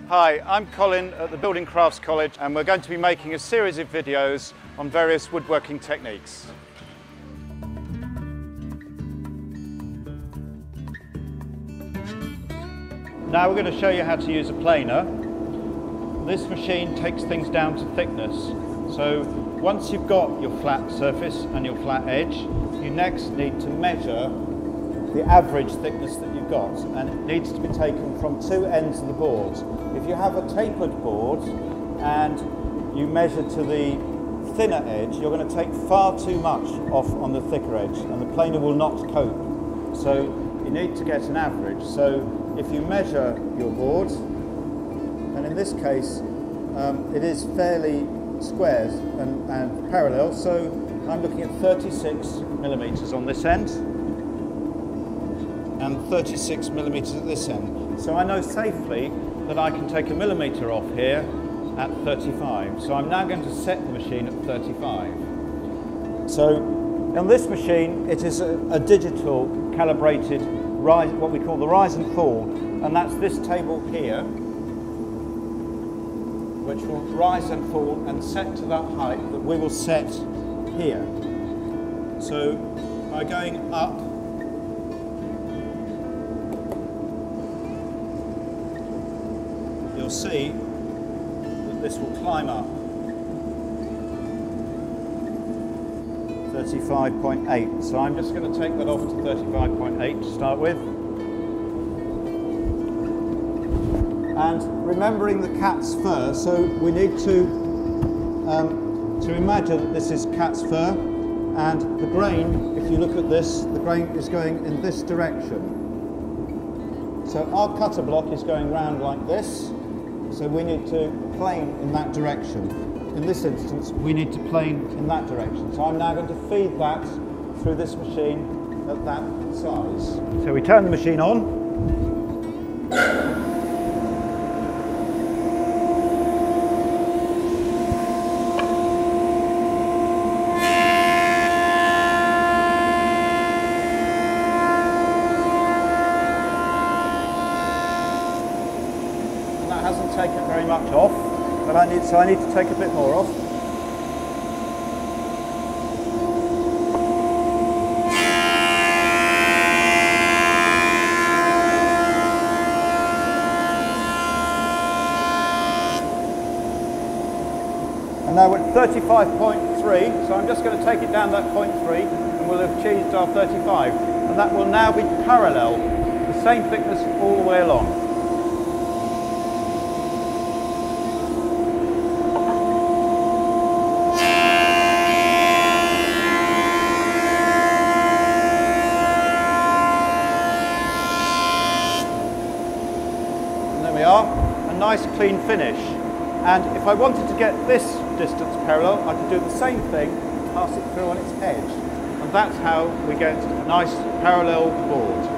Hi, I'm Colin at the Building Crafts College and we're going to be making a series of videos on various woodworking techniques. Now we're going to show you how to use a planer. This machine takes things down to thickness. So once you've got your flat surface and your flat edge, you next need to measure the average thickness that you've got, and it needs to be taken from two ends of the board. If you have a tapered board and you measure to the thinner edge, you're going to take far too much off on the thicker edge and the planer will not cope. So you need to get an average. So if you measure your board, and in this case it is fairly squares and parallel, so I'm looking at 36 millimeters on this end and 36 millimeters at this end. So I know safely that I can take a millimeter off here at 35. So I'm now going to set the machine at 35. So on this machine it is a digital calibrated rise, what we call the rise and fall, and that's this table here, which will rise and fall and set to that height that we will set here. So by going up, you'll see that this will climb up 35.8. So I'm just going to take that off to 35.8 to start with. And remembering the cat's fur, so we need to imagine that this is cat's fur, and the grain, if you look at this, the grain is going in this direction. So our cutter block is going round like this, so we need to plane in that direction. In this instance, we need to plane in that direction. So I'm now going to feed that through this machine at that size. So we turn the machine on. And that hasn't taken very much off, but I need to take a bit more off. And now we're at 35.3, so I'm just going to take it down that 0.3 and we'll have achieved our 35. And that will now be parallel, the same thickness all the way along. We are, a nice clean finish. And if I wanted to get this distance parallel, I could do the same thing, pass it through on its edge. And that's how we get a nice parallel board.